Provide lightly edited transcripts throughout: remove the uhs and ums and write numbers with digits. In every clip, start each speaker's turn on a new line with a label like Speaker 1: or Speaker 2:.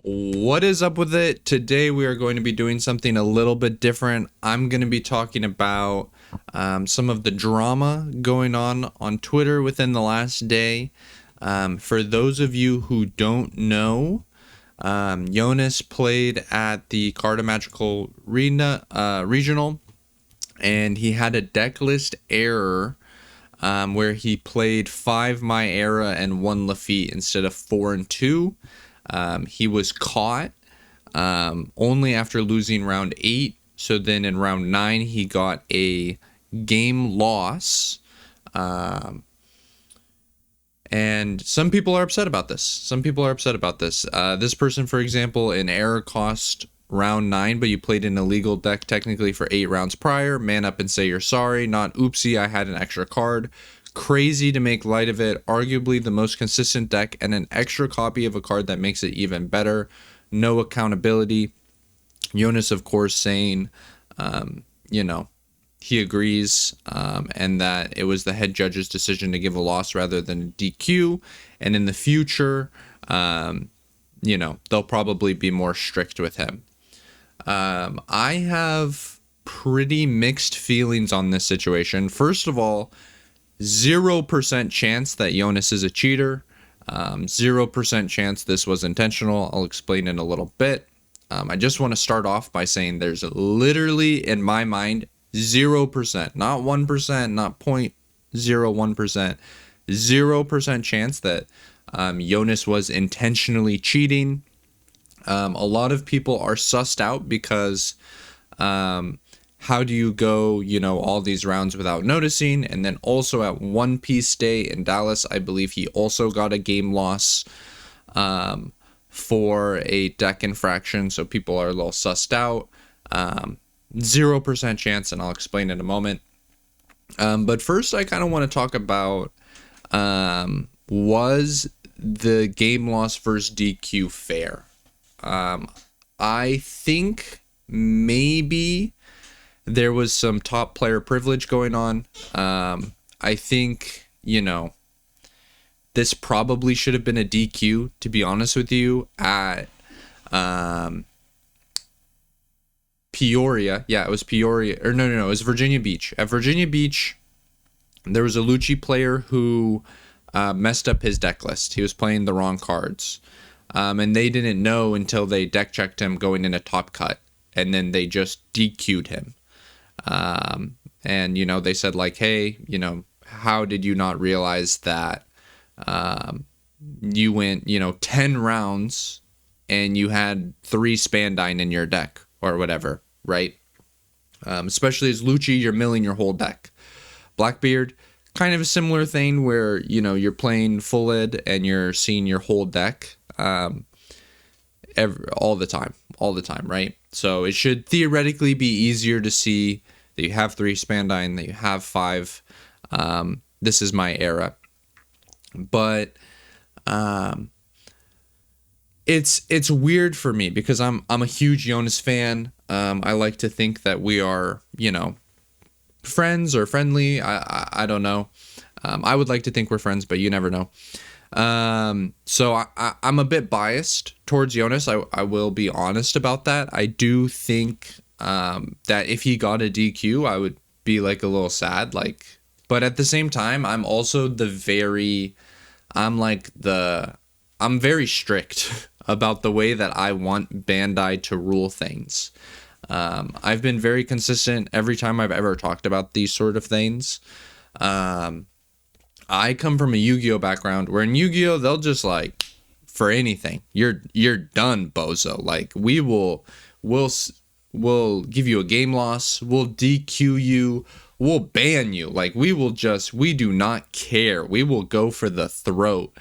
Speaker 1: What is up with it? Today we are going to be doing something a little bit different. I'm going to be talking about some of the drama going on Twitter within the last day. For those of you who don't know, Jonas played at the Cardomagical Regional, and he had a deck list error where he played 5 My Era and 1 Lafitte instead of 4 and 2. He was caught only after losing round 8. So then in round 9, he got a game loss. And some people are upset about this. This person, for example, an error cost round 9, but you played an illegal deck technically for 8 rounds prior. Man up and say you're sorry. Not oopsie, I had an extra card. Crazy to make light of it. Arguably the most consistent deck and an extra copy of a card that makes it even better. No accountability. Jonas, of course, saying, he agrees and that it was the head judge's decision to give a loss rather than a DQ. And in the future, they'll probably be more strict with him. I have pretty mixed feelings on this situation. First of all, 0% chance that Jonas is a cheater. 0% chance this was intentional. I'll explain in a little bit. I just want to start off by saying there's literally, in my mind, 0%, not 1%, not 0.01%, 0% chance that Jonas was intentionally cheating. A lot of people are sussed out because how do you go, all these rounds without noticing? And then also at One Piece Day in Dallas, I believe he also got a game loss for a deck infraction. So people are a little sussed out. 0% chance, and I'll explain in a moment. But first, I kind of want to talk about was the game loss versus DQ fair? I think maybe there was some top player privilege going on. I think, this probably should have been a DQ, to be honest with you, at Peoria. Yeah, it was Peoria. Or no, it was Virginia Beach. At Virginia Beach, there was a Lucci player who messed up his deck list. He was playing the wrong cards. And they didn't know until they deck checked him going in a top cut. And then they just DQ'd him. And, they said like, hey, how did you not realize that you went, 10 rounds and you had 3 Spandine in your deck or whatever, right? Especially as Lucci, you're milling your whole deck. Blackbeard, kind of a similar thing where, you're playing full ed and you're seeing your whole deck all the time, right? So it should theoretically be easier to see that you have 3 Spandine, that you have 5. This is my era. But it's weird for me because I'm a huge Jonas fan. I like to think that we are, friends or friendly. I don't know. I would like to think we're friends, but you never know. So I'm a bit biased towards Jonas. I will be honest about that. I do think that if he got a DQ, I would be like a little sad. But at the same time, I'm also I'm very strict about the way that I want Bandai to rule things. I've been very consistent every time I've ever talked about these sort of things. I come from a Yu-Gi-Oh background where in Yu-Gi-Oh they'll just for anything you're done, bozo. We'll give you a game loss, we'll DQ you, we'll ban you. We do not care. We will go for the throat.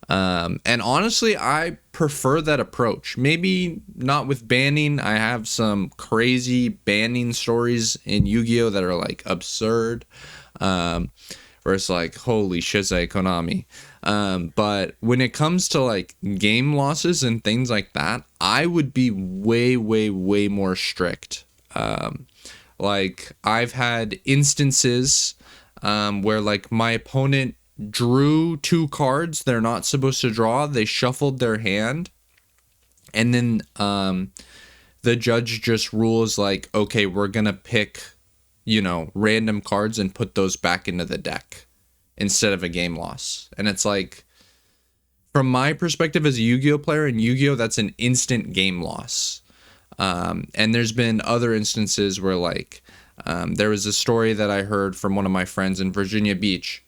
Speaker 1: And honestly, I prefer that approach. Maybe not with banning. I have some crazy banning stories in Yu-Gi-Oh that are absurd. Where it's holy shizai Konami. But when it comes to game losses and things like that, I would be way, way, way more strict. I've had instances where my opponent drew 2 cards they're not supposed to draw. They shuffled their hand And then the judge just rules like, okay, we're going to pick, random cards and put those back into the deck instead of a game loss. And it's like, from my perspective as a Yu-Gi-Oh player, in Yu-Gi-Oh, that's an instant game loss. And there's been other instances where, like, there was a story that I heard from one of my friends in Virginia Beach.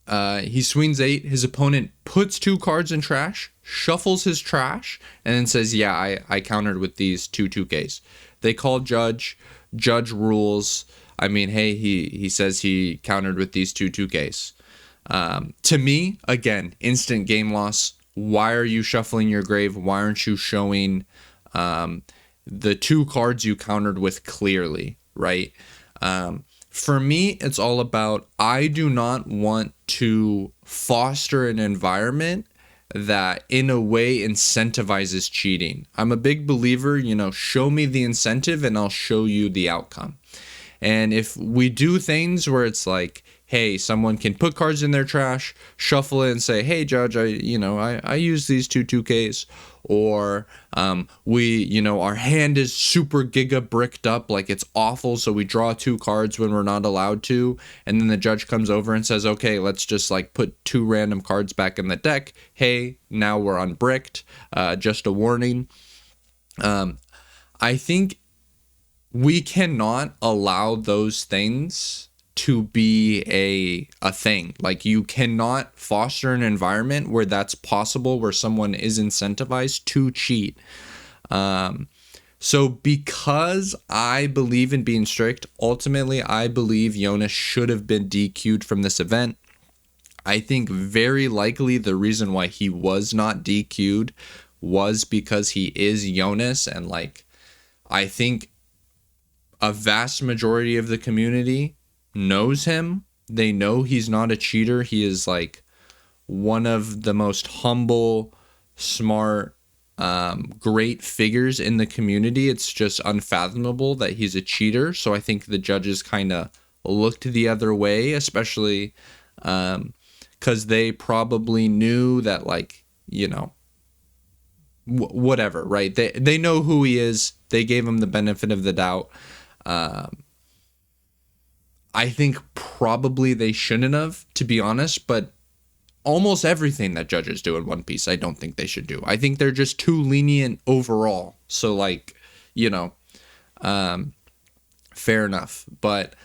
Speaker 1: He swings 8, his opponent puts 2 cards in trash, shuffles his trash, and then says, yeah, I countered with these 2-2Ks. They call judge rules. I mean, hey, he says he countered with these 2-2Ks. To me, again, instant game loss. Why are you shuffling your grave? Why aren't you showing the 2 cards you countered with clearly, right? For me, it's all about, I do not want to foster an environment that in a way incentivizes cheating. I'm a big believer, show me the incentive and I'll show you the outcome. And if we do things where it's like, hey, someone can put cards in their trash, shuffle it and say, hey, judge, I use these 2-2Ks. Or our hand is super giga bricked up, like it's awful, so we draw 2 cards when we're not allowed to. And then the judge comes over and says, okay, let's just like put 2 random cards back in the deck. Hey, now we're unbricked. Just a warning. I think we cannot allow those things to be a thing. Like, you cannot foster an environment where that's possible, where someone is incentivized to cheat. So because I believe in being strict, ultimately I believe Jonas should have been DQ'd from this event. I think very likely the reason why he was not DQ'd was because he is Jonas, and like, I think a vast majority of the community knows him. They know he's not a cheater. He is like one of the most humble, smart, great figures in the community. It's just unfathomable that he's a cheater. So I think the judges kind of looked the other way, especially because they probably knew that, like, whatever, right? They know who he is. They gave him the benefit of the doubt. I think probably they shouldn't have, to be honest, but almost everything that judges do in One Piece, I don't think they should do. I think they're just too lenient overall. So, like, fair enough. But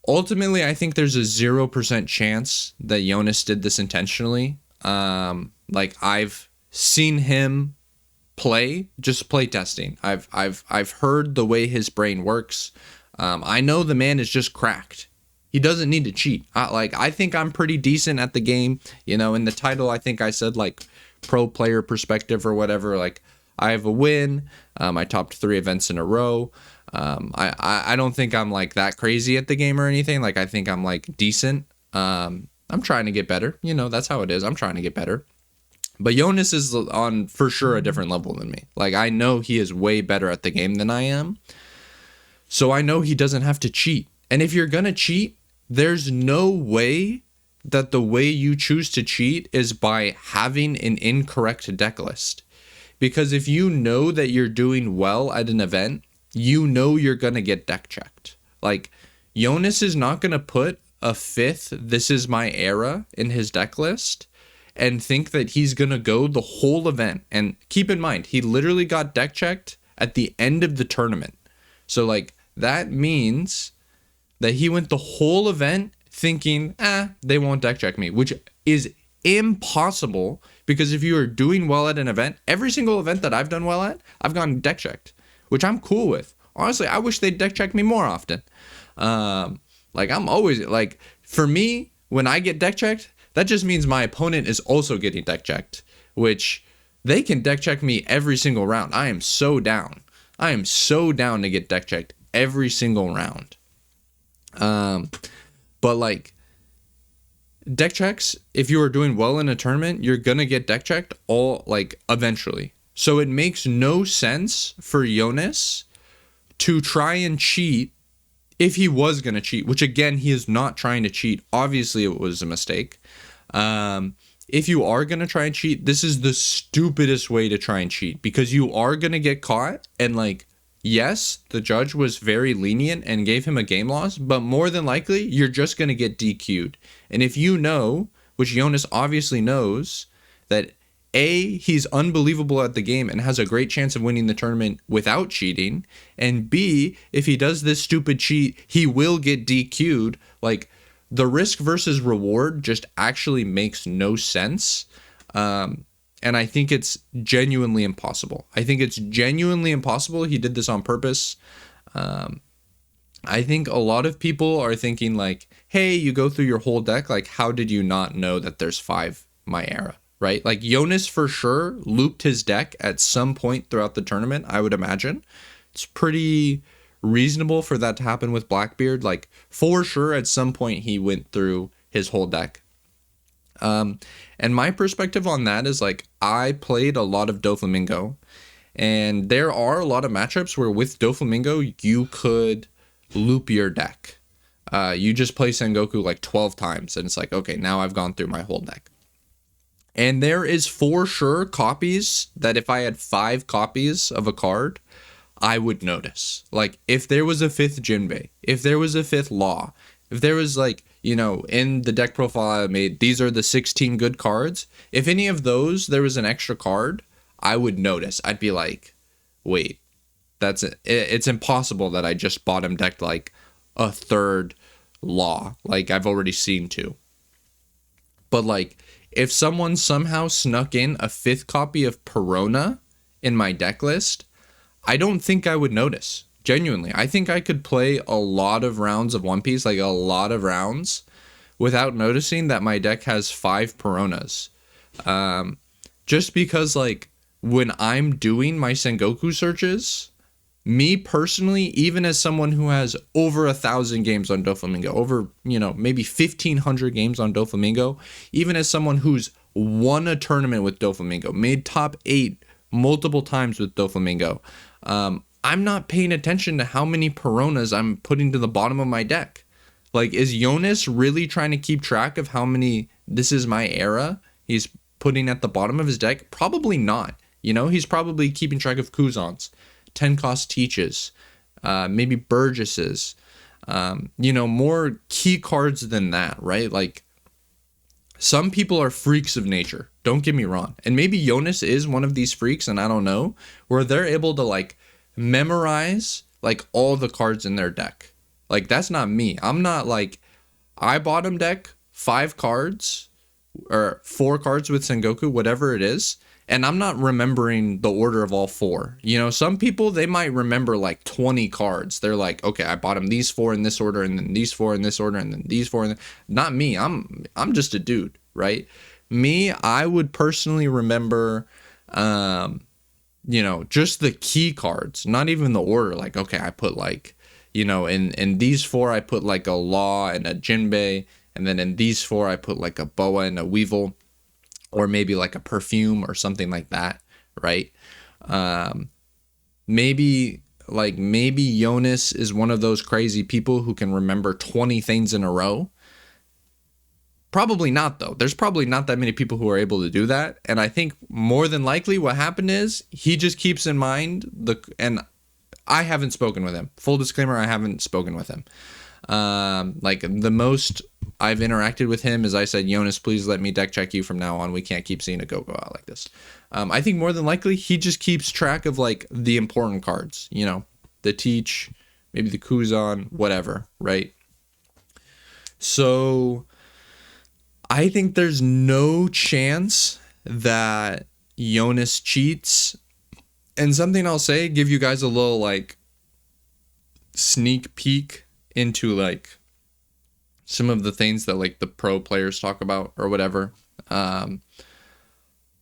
Speaker 1: ultimately, I think there's a 0% chance that Jonas did this intentionally. Like, I've seen him play testing. I've heard the way his brain works. I know the man is just cracked. He doesn't need to cheat. I think I'm pretty decent at the game. In the title, I think I said, like, pro player perspective or whatever. Like, I have a win. I topped 3 events in a row. I don't think I'm, like, that crazy at the game or anything. Like, I think I'm, like, decent. I'm trying to get better. That's how it is. I'm trying to get better. But Jonas is on, for sure, a different level than me. Like, I know he is way better at the game than I am. So I know he doesn't have to cheat. And if you're going to cheat, there's no way that the way you choose to cheat is by having an incorrect deck list. Because if you know that you're doing well at an event, you're going to get deck checked. Like, Jonas is not going to put a 5th This Is My Era in his deck list and think that he's going to go the whole event. And keep in mind, he literally got deck checked at the end of the tournament. So, like, that means that he went the whole event thinking, they won't deck check me, which is impossible, because if you are doing well at an event, every single event that I've done well at, I've gotten deck checked, which I'm cool with. Honestly, I wish they'd deck check me more often. Like, I'm always, like, for me, when I get deck checked, that just means my opponent is also getting deck checked, which they can deck check me every single round. I am so down. I am so down to get deck checked every single round. But, like, deck checks, if you are doing well in a tournament, you're going to get deck checked eventually. So it makes no sense for Jonas to try and cheat if he was going to cheat, which, again, he is not trying to cheat. Obviously, it was a mistake. if you are going to try and cheat, this is the stupidest way to try and cheat, because you are going to get caught. And like, yes, the judge was very lenient and gave him a game loss, but more than likely, you're just going to get DQ'd. And if you know, which Jonas obviously knows, that A, he's unbelievable at the game and has a great chance of winning the tournament without cheating, and B, if he does this stupid cheat, he will get DQ'd, like, the risk versus reward just actually makes no sense. And I think it's genuinely impossible. I think it's genuinely impossible. He did this on purpose. I think a lot of people are thinking like, hey, you go through your whole deck. Like, how did you not know that there's 5 my era, right? Like, Jonas for sure looped his deck at some point throughout the tournament, I would imagine. It's pretty reasonable for that to happen with Blackbeard. Like, for sure at some point he went through his whole deck. And my perspective on that is like, I played a lot of Doflamingo, and there are a lot of matchups where with Doflamingo you could loop your deck. You just play Sengoku like 12 times and it's like, okay, now I've gone through my whole deck. And there is for sure copies that if I had 5 copies of a card, I would notice. Like, if there was a 5th Jinbei, if there was a 5th Law, if there was like, you know, in the deck profile I made, these are the 16 good cards. If any of those, there was an extra card, I would notice. I'd be like, wait, that's it. It's impossible that I just bottom decked like a 3rd Law. Like, I've already seen 2. But like, if someone somehow snuck in a 5th copy of Perona in my deck list, I don't think I would notice. Genuinely. I think I could play a lot of rounds of One Piece, like a lot of rounds, without noticing that my deck has 5 Peronas. Just because, like, when I'm doing my Sengoku searches, me personally, even as someone who has over 1,000 games on Doflamingo, over, you know, maybe 1,500 games on Doflamingo, even as someone who's won a tournament with Doflamingo, made top 8 multiple times with Doflamingo, I'm not paying attention to how many Peronas I'm putting to the bottom of my deck. Like, is Jonas really trying to keep track of how many this is my era he's putting at the bottom of his deck? Probably not. You know, he's probably keeping track of Kuzans, 10 cost teaches, maybe Burgesses, you know, more key cards than that, right? Like, some people are freaks of nature. Don't get me wrong. And maybe Jonas is one of these freaks, and I don't know, where they're able to like memorize like all the cards in their deck. Like, that's not me. I'm not like, I bottom deck 5 cards or 4 cards with Sengoku, whatever it is, and I'm not remembering the order of all 4. You know, some people, they might remember like 20 cards. They're like, okay, I bottom these 4 in this order, and then these 4 in this order, and then these 4 in not me. I'm just a dude, right? Me, I would personally remember you know, just the key cards, not even the order. Like, okay, I put like, you know, in these 4, I put like a Law and a Jinbei. And then in these 4, I put like a Boa and a Weevil, or maybe like a Perfume or something like that. Right. Maybe Jonas is one of those crazy people who can remember 20 things in a row. Probably not, though. There's probably not that many people who are able to do that. And I think more than likely what happened is he just keeps in mind and I haven't spoken with him. Full disclaimer, I haven't spoken with him. Like, the most I've interacted with him is I said, Jonas, please let me deck check you from now on. We can't keep seeing a go out like this. I think more than likely he just keeps track of like the important cards, you know, the Teach, maybe the Kuzan, whatever, right? So I think there's no chance that Jonas cheats. And something I'll say, give you guys a little like sneak peek into like some of the things that like the pro players talk about or whatever.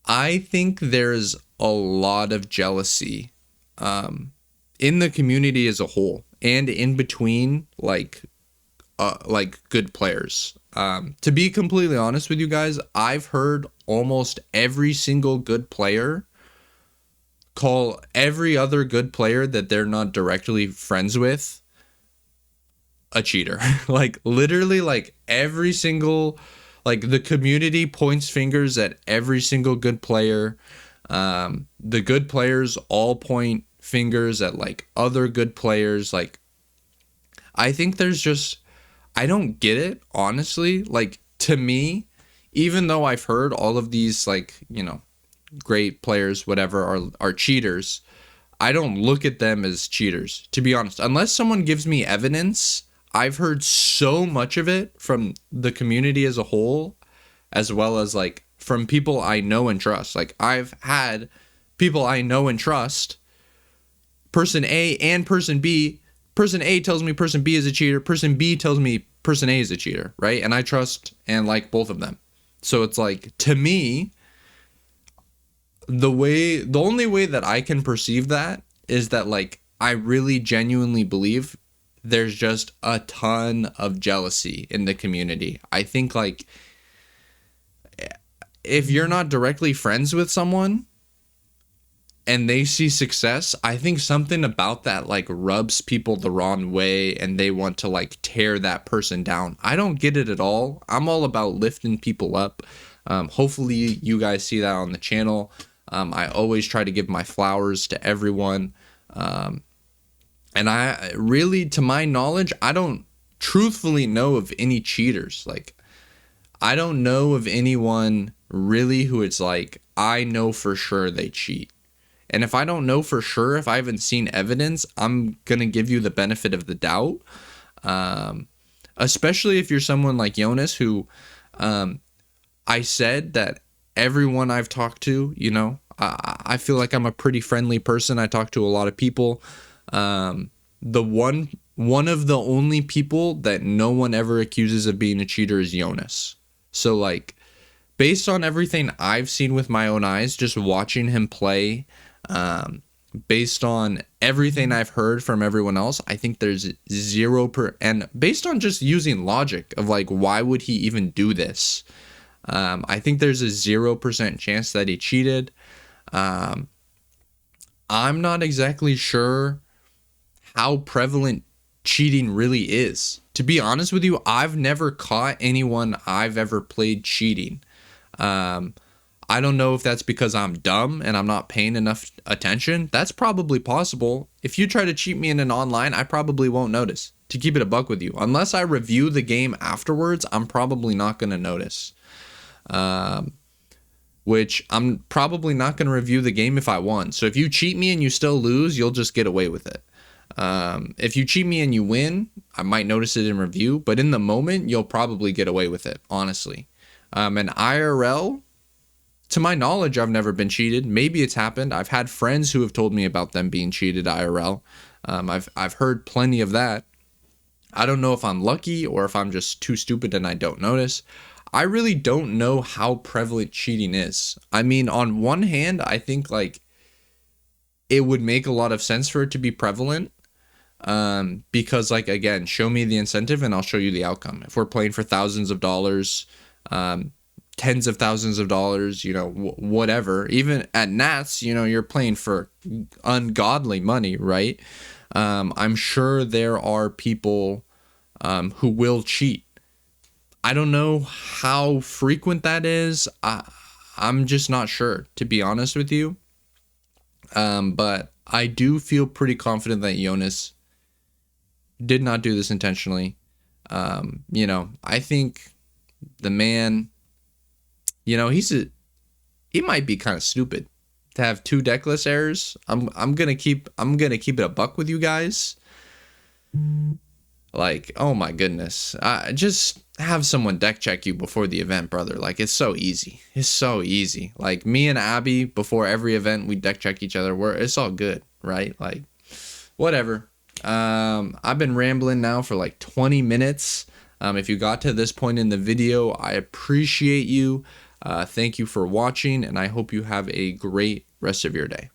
Speaker 1: I think there's a lot of jealousy in the community as a whole, and in between like good players. To be completely honest with you guys, I've heard almost every single good player call every other good player that they're not directly friends with a cheater. Like, literally, like every single, Like, the community points fingers at every single good player. The good players all point fingers at like other good players. Like, I think there's just, I don't get it, honestly. Like, to me, even though I've heard all of these, like, you know, great players, whatever, are cheaters, I don't look at them as cheaters, to be honest. Unless someone gives me evidence, I've heard so much of it from the community as a whole, as well as like from people I know and trust. Like, I've had people I know and trust, person A and person B. Person A tells me person B is a cheater. Person B tells me person A is a cheater, right? And I trust and like both of them. So it's like, to me, the only way that I can perceive that is that, like, I really genuinely believe there's just a ton of jealousy in the community. I think, like, if you're not directly friends with someone and they see success, I think something about that like rubs people the wrong way and they want to like tear that person down. I don't get it at all. I'm all about lifting people up. Hopefully you guys see that on the channel. I always try to give my flowers to everyone. And I really, to my knowledge, I don't truthfully know of any cheaters. Like, I don't know of anyone really who it's like, I know for sure they cheat. And if I don't know for sure, if I haven't seen evidence, I'm going to give you the benefit of the doubt. Especially if you're someone like Jonas, who I said that everyone I've talked to, you know, I feel like I'm a pretty friendly person. I talk to a lot of people. The one of the only people that no one ever accuses of being a cheater is Jonas. So, like, based on everything I've seen with my own eyes, just watching him play, based on everything I've heard from everyone else, I think there's and based on just using logic of like, why would he even do this? I think there's a 0% chance that he cheated. I'm not exactly sure how prevalent cheating really is. To be honest with you, I've never caught anyone I've ever played cheating. I don't know if that's because I'm dumb and I'm not paying enough attention. That's probably possible. If you try to cheat me in an online, I probably won't notice. To keep it a buck with you, unless I review the game afterwards, I'm probably not going to notice. Which I'm probably not going to review the game if I won. So if you cheat me and you still lose, you'll just get away with it. If you cheat me and you win, I might notice it in review, but in the moment, you'll probably get away with it, honestly. And IRL, to my knowledge, I've never been cheated. Maybe it's happened. I've had friends who have told me about them being cheated IRL. I've heard plenty of that. I don't know if I'm lucky or if I'm just too stupid and I don't notice. I really don't know how prevalent cheating is. I mean, on one hand, I think like it would make a lot of sense for it to be prevalent. Because, like, again, show me the incentive and I'll show you the outcome. If we're playing for thousands of dollars, tens of thousands of dollars, you know, whatever, even at Nats, you know, you're playing for ungodly money, right? I'm sure there are people who will cheat. I don't know how frequent that is. I'm just not sure, to be honest with you. But I do feel pretty confident that Jonas did not do this intentionally. You know, I think the man, you know, he might be kind of stupid to have 2 deckless errors. I'm gonna keep it a buck with you guys. Like, oh my goodness, just have someone deck check you before the event, brother. Like, it's so easy. It's so easy. Like, me and Abby, before every event, we deck check each other. It's all good, right? Like, whatever. I've been rambling now for like 20 minutes. If you got to this point in the video, I appreciate you. Thank you for watching, and I hope you have a great rest of your day.